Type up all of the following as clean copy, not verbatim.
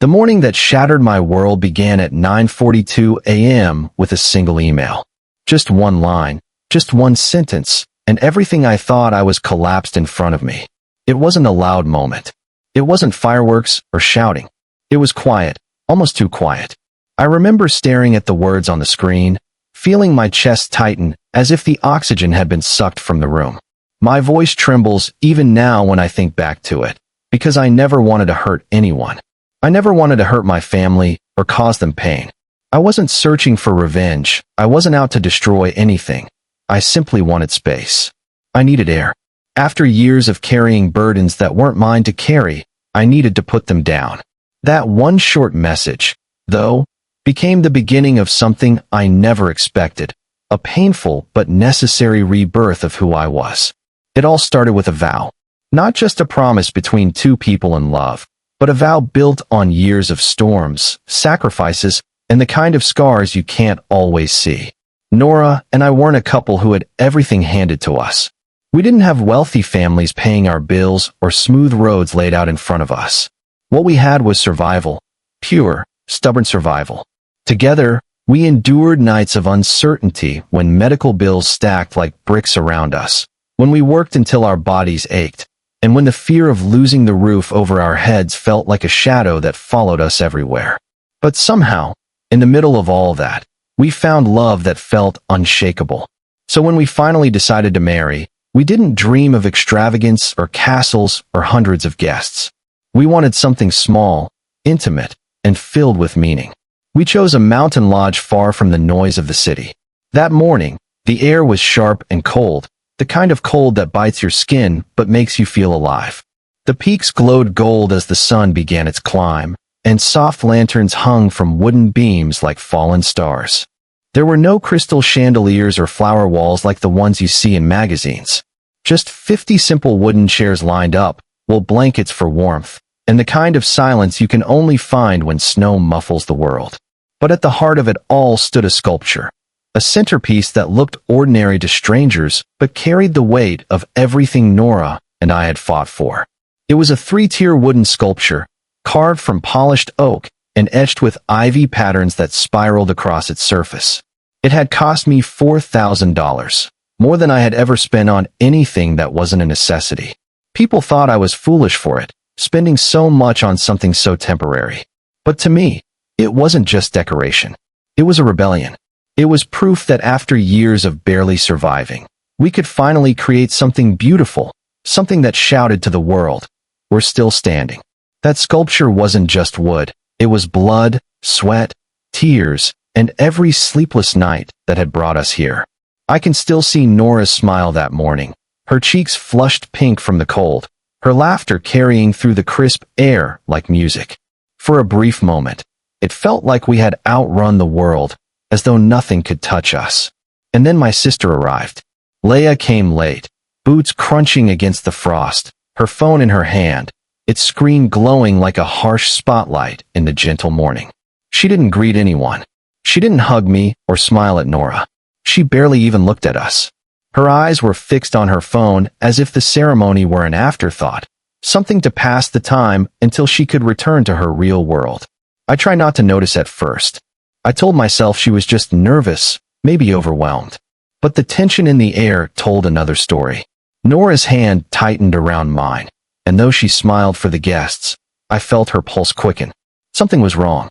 The morning that shattered my world began at 9:42 a.m. with a single email. Just one line, just one sentence, and everything I thought I was collapsed in front of me. It wasn't a loud moment. It wasn't fireworks or shouting. It was quiet, almost too quiet. I remember staring at the words on the screen, feeling my chest tighten as if the oxygen had been sucked from the room. My voice trembles even now when I think back to it, because I never wanted to hurt anyone. I never wanted to hurt my family or cause them pain. I wasn't searching for revenge. I wasn't out to destroy anything. I simply wanted space. I needed air. After years of carrying burdens that weren't mine to carry, I needed to put them down. That one short message, though, became the beginning of something I never expected, a painful but necessary rebirth of who I was. It all started with a vow. Not just a promise between two people in love, but a vow built on years of storms, sacrifices, and the kind of scars you can't always see. Nora and I weren't a couple who had everything handed to us. We didn't have wealthy families paying our bills or smooth roads laid out in front of us. What we had was survival, pure, stubborn survival. Together, we endured nights of uncertainty when medical bills stacked like bricks around us, when we worked until our bodies ached, and when the fear of losing the roof over our heads felt like a shadow that followed us everywhere. But somehow, in the middle of all that, we found love that felt unshakable. So when we finally decided to marry, we didn't dream of extravagance or castles or hundreds of guests. We wanted something small, intimate, and filled with meaning. We chose a mountain lodge far from the noise of the city. That morning, the air was sharp and cold, the kind of cold that bites your skin but makes you feel alive. The peaks glowed gold as the sun began its climb, and soft lanterns hung from wooden beams like fallen stars. There were no crystal chandeliers or flower walls like the ones you see in magazines. Just 50 simple wooden chairs lined up, wool blankets for warmth, and the kind of silence you can only find when snow muffles the world. But at the heart of it all stood a sculpture. A centerpiece that looked ordinary to strangers, but carried the weight of everything Nora and I had fought for. It was a 3-tier wooden sculpture, carved from polished oak and etched with ivy patterns that spiraled across its surface. It had cost me $4,000, more than I had ever spent on anything that wasn't a necessity. People thought I was foolish for it, spending so much on something so temporary. But to me, it wasn't just decoration. It was a rebellion. It was proof that after years of barely surviving, we could finally create something beautiful, something that shouted to the world, "We're still standing." That sculpture wasn't just wood. It was blood, sweat, tears, and every sleepless night that had brought us here. I can still see Nora's smile that morning, her cheeks flushed pink from the cold, her laughter carrying through the crisp air like music. For a brief moment, it felt like we had outrun the world, as though nothing could touch us. And then my sister arrived. Leia came late, boots crunching against the frost, her phone in her hand, its screen glowing like a harsh spotlight in the gentle morning. She didn't greet anyone. She didn't hug me or smile at Nora. She barely even looked at us. Her eyes were fixed on her phone as if the ceremony were an afterthought, something to pass the time until she could return to her real world. I tried not to notice at first. I told myself she was just nervous, maybe overwhelmed. But the tension in the air told another story. Nora's hand tightened around mine, and though she smiled for the guests, I felt her pulse quicken. Something was wrong.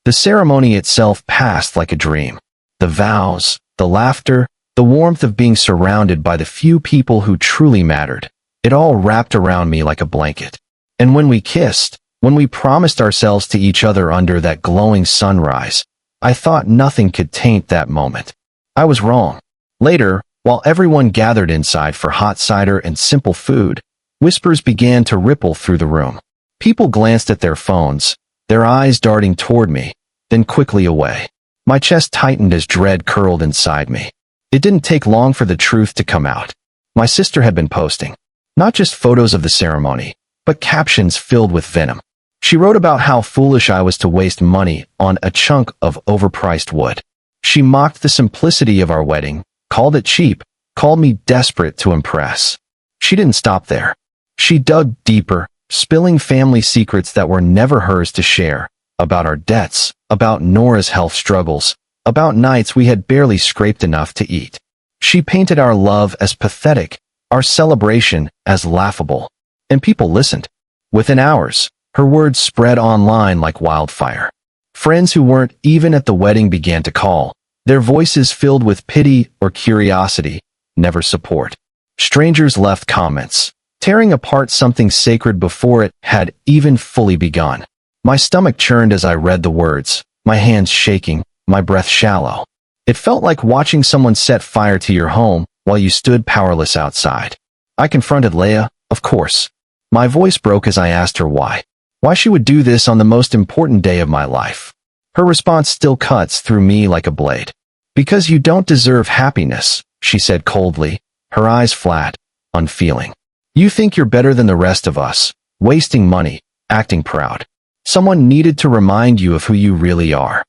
The ceremony itself passed like a dream. The vows, the laughter, the warmth of being surrounded by the few people who truly mattered, it all wrapped around me like a blanket. And when we kissed, when we promised ourselves to each other under that glowing sunrise, I thought nothing could taint that moment. I was wrong. Later, while everyone gathered inside for hot cider and simple food, whispers began to ripple through the room. People glanced at their phones, their eyes darting toward me, then quickly away. My chest tightened as dread curled inside me. It didn't take long for the truth to come out. My sister had been posting, not just photos of the ceremony, but captions filled with venom. She wrote about how foolish I was to waste money on a chunk of overpriced wood. She mocked the simplicity of our wedding, called it cheap, called me desperate to impress. She didn't stop there. She dug deeper, spilling family secrets that were never hers to share, about our debts, about Nora's health struggles, about nights we had barely scraped enough to eat. She painted our love as pathetic, our celebration as laughable. And people listened. Within hours, her words spread online like wildfire. Friends who weren't even at the wedding began to call, their voices filled with pity or curiosity, never support. Strangers left comments, tearing apart something sacred before it had even fully begun. My stomach churned as I read the words, my hands shaking, my breath shallow. It felt like watching someone set fire to your home while you stood powerless outside. I confronted Leia, of course. My voice broke as I asked her why. Why she would do this on the most important day of my life. Her response still cuts through me like a blade. Because you don't deserve happiness, she said coldly, her eyes flat, unfeeling. You think you're better than the rest of us, wasting money, acting proud. Someone needed to remind you of who you really are.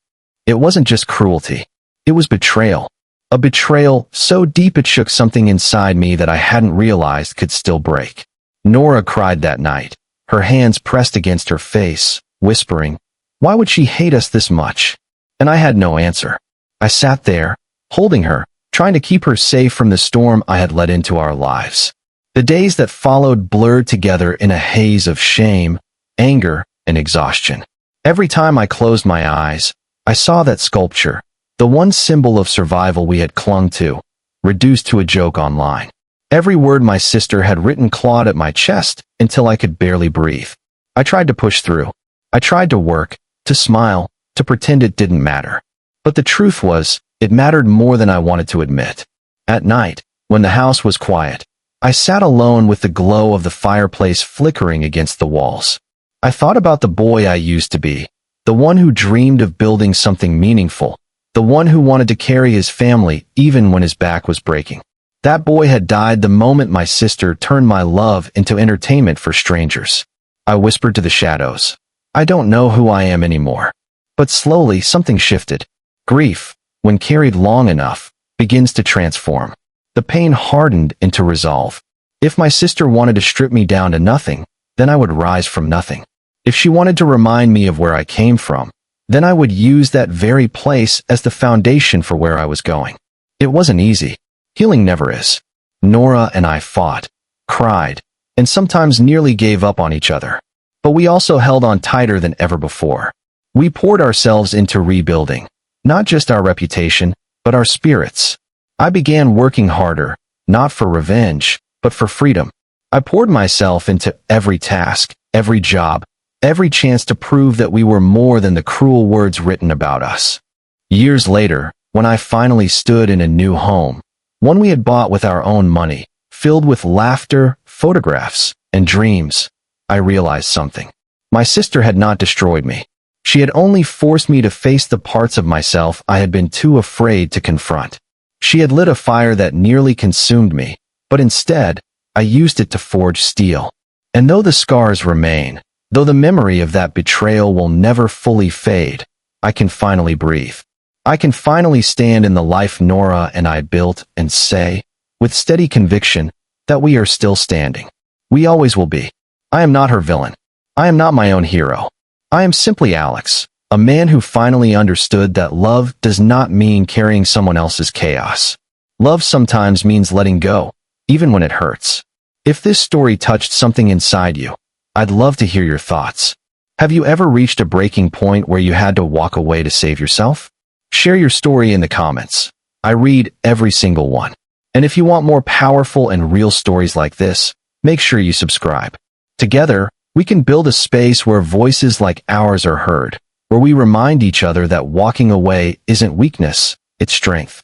It wasn't just cruelty. It was betrayal. A betrayal so deep it shook something inside me that I hadn't realized could still break. Nora cried that night, her hands pressed against her face, whispering, "Why would she hate us this much?" And I had no answer. I sat there, holding her, trying to keep her safe from the storm I had let into our lives. The days that followed blurred together in a haze of shame, anger, and exhaustion. Every time I closed my eyes, I saw that sculpture, the one symbol of survival we had clung to, reduced to a joke online. Every word my sister had written clawed at my chest until I could barely breathe. I tried to push through. I tried to work, to smile, to pretend it didn't matter. But the truth was, it mattered more than I wanted to admit. At night, when the house was quiet, I sat alone with the glow of the fireplace flickering against the walls. I thought about the boy I used to be, the one who dreamed of building something meaningful, the one who wanted to carry his family even when his back was breaking. That boy had died the moment my sister turned my love into entertainment for strangers. I whispered to the shadows, "I don't know who I am anymore." But slowly something shifted. Grief, when carried long enough, begins to transform. The pain hardened into resolve. If my sister wanted to strip me down to nothing, then I would rise from nothing. If she wanted to remind me of where I came from, then I would use that very place as the foundation for where I was going. It wasn't easy. Healing never is. Nora and I fought, cried, and sometimes nearly gave up on each other. But we also held on tighter than ever before. We poured ourselves into rebuilding, not just our reputation, but our spirits. I began working harder, not for revenge, but for freedom. I poured myself into every task, every job, every chance to prove that we were more than the cruel words written about us. Years later, when I finally stood in a new home, one we had bought with our own money, filled with laughter, photographs, and dreams, I realized something. My sister had not destroyed me. She had only forced me to face the parts of myself I had been too afraid to confront. She had lit a fire that nearly consumed me, but instead, I used it to forge steel. And though the scars remain, though the memory of that betrayal will never fully fade, I can finally breathe. I can finally stand in the life Nora and I built and say, with steady conviction, that we are still standing. We always will be. I am not her villain. I am not my own hero. I am simply Alex, a man who finally understood that love does not mean carrying someone else's chaos. Love sometimes means letting go, even when it hurts. If this story touched something inside you, I'd love to hear your thoughts. Have you ever reached a breaking point where you had to walk away to save yourself? Share your story in the comments. I read every single one. And if you want more powerful and real stories like this, make sure you subscribe. Together, we can build a space where voices like ours are heard, where we remind each other that walking away isn't weakness, it's strength.